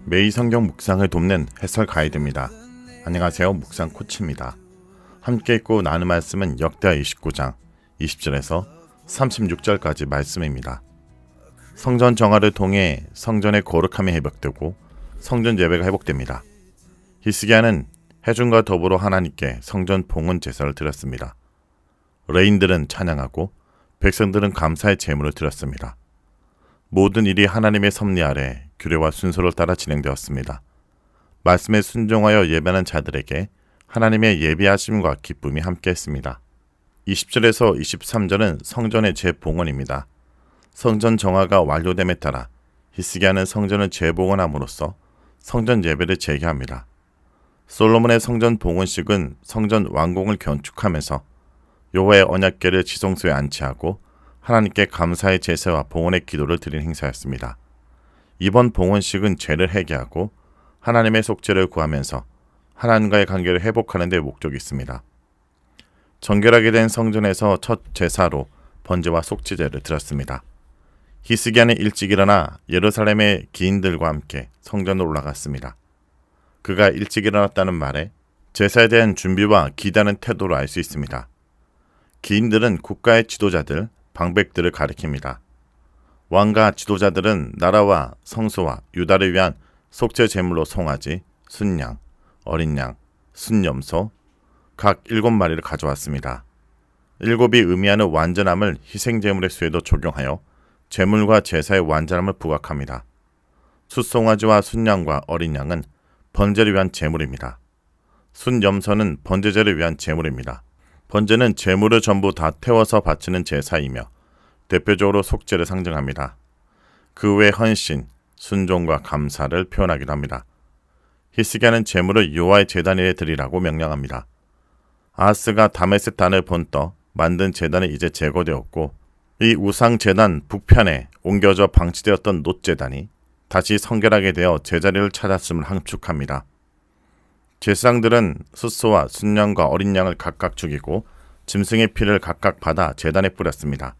매일 성경 묵상을 돕는 해설 가이드입니다. 안녕하세요. 묵상 코치입니다. 함께 읽고 나눈 말씀은 역대하 29장 20절에서 36절까지 말씀입니다. 성전 정화를 통해 성전의 거룩함이 회복되고 성전 예배가 회복됩니다. 히스기야는 회중과 더불어 하나님께 성전 봉헌 제사를 드렸습니다. 레인들은 찬양하고 백성들은 감사의 제물을 드렸습니다. 모든 일이 하나님의 섭리 아래 규례와 순서를 따라 진행되었습니다. 말씀에 순종하여 예배하는 자들에게 하나님의 예비하심과 기쁨이 함께했습니다. 20절에서 23절은 성전의 재봉헌입니다. 성전 정화가 완료됨에 따라 히스기야는 성전을 재봉헌함으로써 성전 예배를 재개합니다. 솔로몬의 성전 봉헌식은 성전 완공을 견축하면서 여호와의 언약궤를 지성소에 안치하고 하나님께 감사의 제사와 봉헌의 기도를 드린 행사였습니다. 이번 봉헌식은 죄를 회개하고 하나님의 속죄를 구하면서 하나님과의 관계를 회복하는 데 목적이 있습니다. 정결하게 된 성전에서 첫 제사로 번제와 속죄제를 드렸습니다. 히스기야는 일찍 일어나 예루살렘의 기인들과 함께 성전으로 올라갔습니다. 그가 일찍 일어났다는 말에 제사에 대한 준비와 기다는 태도로 알 수 있습니다. 기인들은 국가의 지도자들, 방백들을 가리킵니다. 왕과 지도자들은 나라와 성소와 유다를 위한 속죄 제물로 송아지, 순양, 어린 양, 순염소 각 7마리를 가져왔습니다. 7이 의미하는 완전함을 희생제물의 수에도 적용하여 제물과 제사의 완전함을 부각합니다. 숫송아지와 순양과 어린 양은 번제를 위한 제물입니다. 순염소는 번제제를 위한 제물입니다. 번제는 제물을 전부 다 태워서 바치는 제사이며 대표적으로 속죄를 상징합니다. 그 외 헌신, 순종과 감사를 표현하기도 합니다. 히스기야는 제물을 여호와의 제단 위에 드리라고 명령합니다. 아하스가 다메섹 단을 본떠 만든 제단이 이제 제거되었고 이 우상 제단 북편에 옮겨져 방치되었던 놋 제단이 다시 성결하게 되어 제자리를 찾았음을 함축합니다. 제사장들은 숫소와 순양과 어린 양을 각각 죽이고 짐승의 피를 각각 받아 제단에 뿌렸습니다.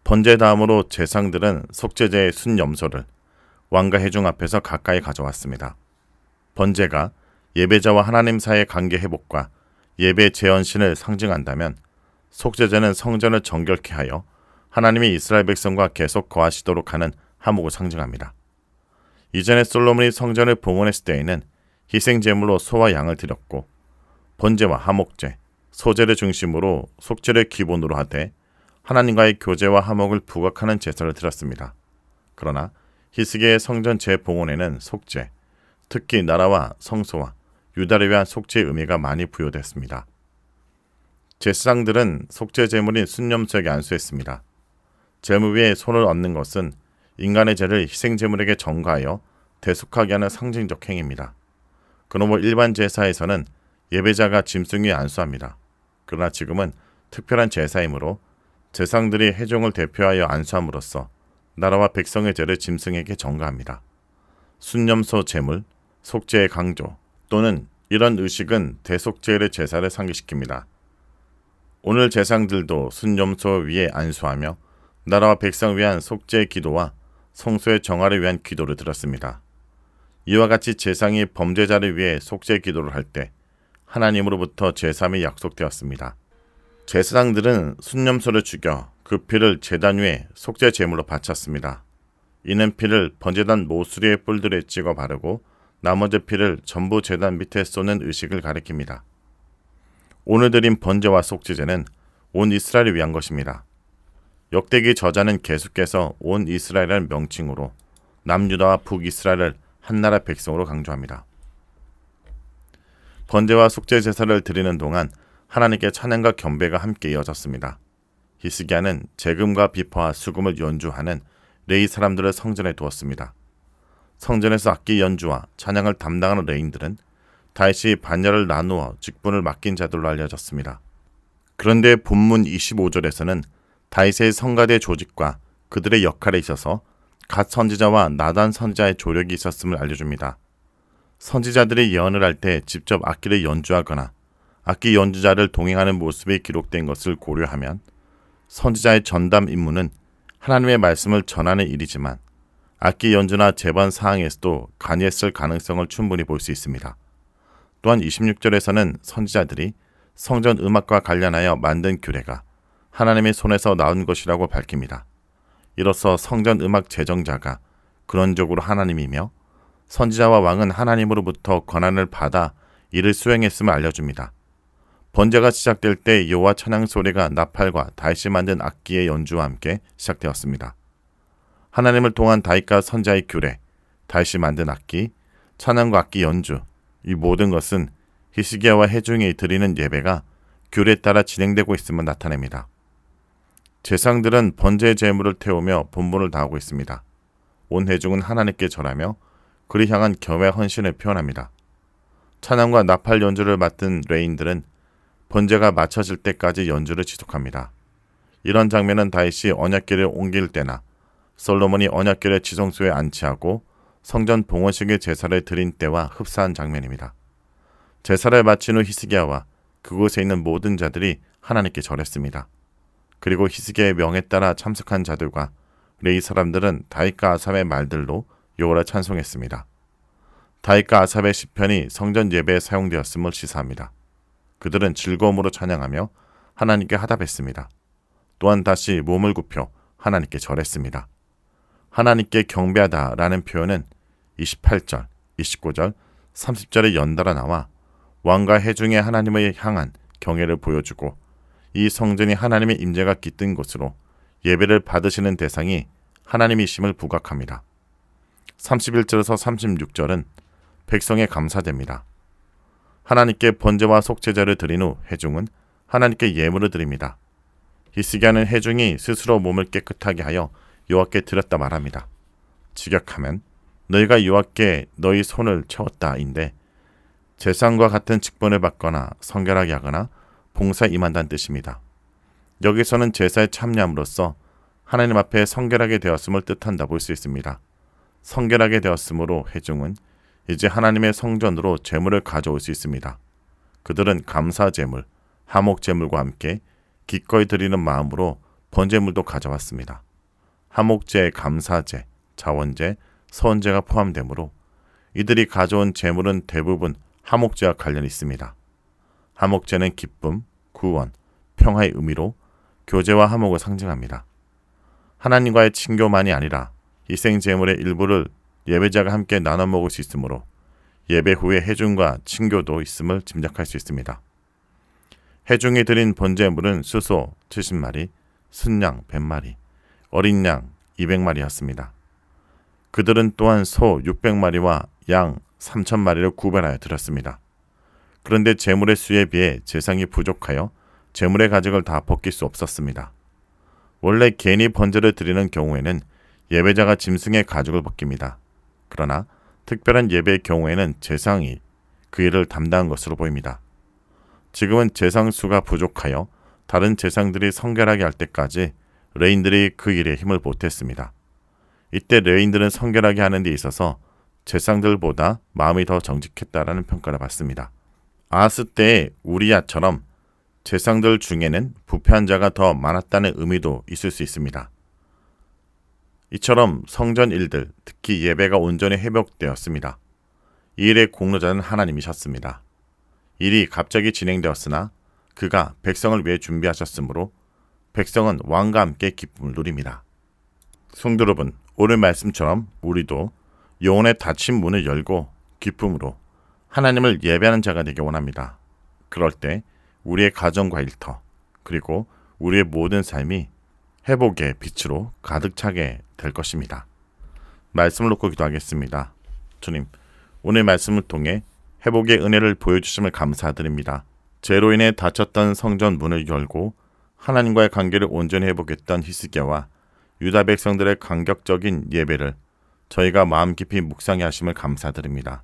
번제 다음으로 제사장들은 속죄제의 순염소를 왕과 회중 앞에서 가까이 가져왔습니다. 번제가 예배자와 하나님 사이의 관계 회복과 예배 재헌신을 상징한다면 속죄제는 성전을 정결케 하여 하나님이 이스라엘 백성과 계속 거하시도록 하는 화목을 상징합니다. 이전에 솔로몬이 성전을 봉헌했을 때에는 희생제물로 소와 양을 드렸고 번제와 화목제, 소제를 중심으로 속죄를 기본으로 하되 하나님과의 교제와 화목을 부각하는 제사를 드렸습니다. 그러나 히스기야의 성전 재봉헌에는 속죄, 특히 나라와 성소와 유다를 위한 속죄의 의미가 많이 부여됐습니다. 제사장들은 속죄 제물인 순염소에게 안수했습니다. 제물 위에 손을 얹는 것은 인간의 죄를 희생제물에게 전가하여 대속하게 하는 상징적 행위입니다. 그러므로 일반 제사에서는 예배자가 짐승 위에 안수합니다. 그러나 지금은 특별한 제사이므로 제사장들이 회중을 대표하여 안수함으로써 나라와 백성의 죄를 짐승에게 전가합니다. 순염소 제물, 속죄의 강조 또는 이런 의식은 대속죄의 제사를 상기시킵니다. 오늘 제사장들도 순염소 위에 안수하며 나라와 백성을 위한 속죄의 기도와 성소의 정화를 위한 기도를 드렸습니다. 이와 같이 제사장이 범죄자를 위해 속죄 기도를 할 때 하나님으로부터 제사함이 약속되었습니다. 제사장들은 순염소를 죽여 그 피를 제단 위에 속죄 제물로 바쳤습니다. 이는 피를 번제단 모수리의 뿔들에 찍어 바르고 나머지 피를 전부 제단 밑에 쏟는 의식을 가리킵니다. 오늘 드린 번제와 속죄제는 온 이스라엘을 위한 것입니다. 역대기 저자는 계속해서 온 이스라엘이라는 명칭으로 남유다와 북이스라엘을 한나라 백성으로 강조합니다. 번제와 속죄 제사를 드리는 동안 하나님께 찬양과 경배가 함께 이어졌습니다. 히스기야는 재금과 비파와 수금을 연주하는 레위 사람들을 성전에 두었습니다. 성전에서 악기 연주와 찬양을 담당하는 레인들은 다윗이 반열을 나누어 직분을 맡긴 자들로 알려졌습니다. 그런데 본문 25절에서는 다윗의 성가대 조직과 그들의 역할에 있어서 갓 선지자와 나단 선지자의 조력이 있었음을 알려줍니다. 선지자들이 예언을 할 때 직접 악기를 연주하거나 악기 연주자를 동행하는 모습이 기록된 것을 고려하면 선지자의 전담 임무는 하나님의 말씀을 전하는 일이지만 악기 연주나 제반 사항에서도 간이했을 가능성을 충분히 볼 수 있습니다. 또한 26절에서는 선지자들이 성전 음악과 관련하여 만든 규례가 하나님의 손에서 나온 것이라고 밝힙니다. 이로써 성전 음악 제정자가 근원적으로 하나님이며 선지자와 왕은 하나님으로부터 권한을 받아 이를 수행했음을 알려줍니다. 번제가 시작될 때 여호와 찬양 소리가 나팔과 다윗이 만든 악기의 연주와 함께 시작되었습니다. 하나님을 통한 다윗과 선지자의 규례, 다윗이 만든 악기, 찬양과 악기 연주, 이 모든 것은 히스기야와 회중이 드리는 예배가 규례에 따라 진행되고 있음을 나타냅니다. 제상들은 번제의 제물을 태우며 본분을 다하고 있습니다. 온 회중은 하나님께 절하며 그를 향한 겸의 헌신을 표현합니다. 찬양과 나팔 연주를 맡은 레인들은 번제가 마쳐질 때까지 연주를 지속합니다. 이런 장면은 다윗이 언약궤를 옮길 때나 솔로몬이 언약궤를 지성소에 안치하고 성전 봉헌식의 제사를 드린 때와 흡사한 장면입니다. 제사를 마친 후 히스기야와 그곳에 있는 모든 자들이 하나님께 절했습니다. 그리고 히스기야의 명에 따라 참석한 자들과 레위 사람들은 다윗과 아삽의 말들로 여호와를 찬송했습니다. 다윗과 아삽의 시편이 성전 예배에 사용되었음을 시사합니다. 그들은 즐거움으로 찬양하며 하나님께 화답했습니다. 또한 다시 몸을 굽혀 하나님께 절했습니다. 하나님께 경배하다라는 표현은 28절, 29절, 30절에 연달아 나와 왕과 회중의 하나님을 향한 경외를 보여주고 이 성전이 하나님의 임재가 깃든 곳으로 예배를 받으시는 대상이 하나님이심을 부각합니다. 31절에서 36절은 백성의 감사됩니다. 하나님께 번제와 속죄제를 드린 후 회중은 하나님께 예물을 드립니다. 히스기야는 회중이 스스로 몸을 깨끗하게 하여 여호와께 드렸다 말합니다. 직역하면 너희가 여호와께 너희 손을 채웠다인데 제사장과 같은 직분을 받거나 성결하게 하거나 봉사에 임한다는 뜻입니다. 여기서는 제사에 참여함으로써 하나님 앞에 성결하게 되었음을 뜻한다 볼 수 있습니다. 성결하게 되었으므로 회중은 이제 하나님의 성전으로 제물을 가져올 수 있습니다. 그들은 감사제물, 하목제물과 함께 기꺼이 드리는 마음으로 번제물도 가져왔습니다. 하목제, 감사제, 자원제, 서원제가 포함되므로 이들이 가져온 제물은 대부분 하목제와 관련이 있습니다. 하목제는 기쁨, 구원, 평화의 의미로 교제와 화목을 상징합니다. 하나님과의 친교만이 아니라 희생제물의 일부를 예배자가 함께 나눠 먹을 수 있으므로 예배 후에 회중과 친교도 있음을 짐작할 수 있습니다. 회중이 드린 번제물은 수소 70마리, 순양 100마리, 어린 양 200마리였습니다. 그들은 또한 소 600마리와 양 3000마리를 구별하여 드렸습니다. 그런데 제물의 수에 비해 제상이 부족하여 제물의 가죽을 다 벗길 수 없었습니다. 원래 개인이 번제를 드리는 경우에는 예배자가 짐승의 가죽을 벗깁니다. 그러나 특별한 예배의 경우에는 제상이 그 일을 담당한 것으로 보입니다. 지금은 제상 수가 부족하여 다른 제상들이 성결하게 할 때까지 레인들이 그 일에 힘을 보탰습니다. 이때 레인들은 성결하게 하는 데 있어서 제상들보다 마음이 더 정직했다라는 평가를 받습니다. 아하스 때의 우리야처럼 제상들 중에는 부패한 자가 더 많았다는 의미도 있을 수 있습니다. 이처럼 성전 일들, 특히 예배가 온전히 회복되었습니다. 이 일의 공로자는 하나님이셨습니다. 일이 갑자기 진행되었으나 그가 백성을 위해 준비하셨으므로 백성은 왕과 함께 기쁨을 누립니다. 성도 여러분, 오늘 말씀처럼 우리도 영혼의 닫힌 문을 열고 기쁨으로 하나님을 예배하는 자가 되기 원합니다. 그럴 때 우리의 가정과 일터, 그리고 우리의 모든 삶이 회복의 빛으로 가득 차게 될 것입니다. 말씀을 놓고 기도하겠습니다. 주님, 오늘 말씀을 통해 회복의 은혜를 보여주심을 감사드립니다. 죄로 인해 닫혔던 성전 문을 열고 하나님과의 관계를 온전히 회복했던 히스기야와 유다 백성들의 감격적인 예배를 저희가 마음 깊이 묵상해 하심을 감사드립니다.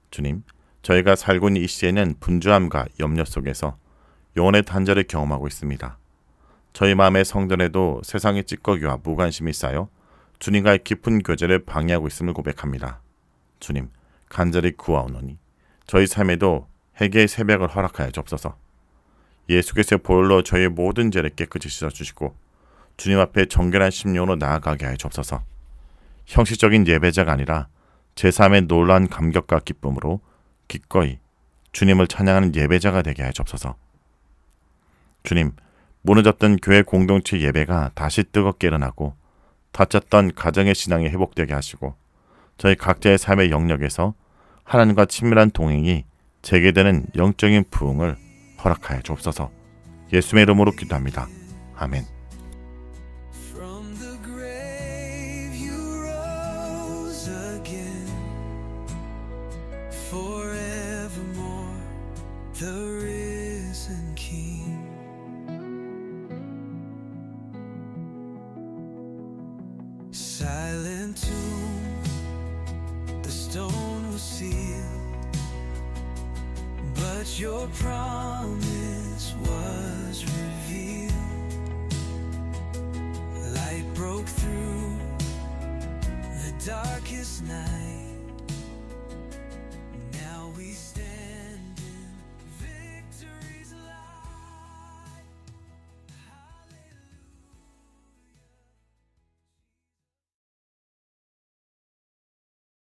주님, 저희가 살고 있는 이 시에는 분주함과 염려 속에서 영혼의 단절을 경험하고 있습니다. 저희 마음의 성전에도 세상의 찌꺼기와 무관심이 쌓여 주님과의 깊은 교제를 방해하고 있음을 고백합니다. 주님, 간절히 구하오노니 저희 삶에도 회개의 새벽을 허락하여 주옵소서. 예수께서의 보혈로 저희의 모든 죄를 깨끗이 씻어주시고 주님 앞에 정결한 심령으로 나아가게 하여 주옵소서. 형식적인 예배자가 아니라 제3의 놀라운 감격과 기쁨으로 기꺼이 주님을 찬양하는 예배자가 되게 하여 주옵소서. 주님, 무너졌던 교회 공동체 예배가 다시 뜨겁게 일어나고 다쳤던 가정의 신앙이 회복되게 하시고 저희 각자의 삶의 영역에서 하나님과 친밀한 동행이 재개되는 영적인 부흥을 허락하여 주옵소서. 예수의 이름으로 기도합니다. 아멘. From the grave you rose again, forevermore the risen King. Silent tomb, the stone was sealed, but your promise was revealed. Light broke through the darkest night.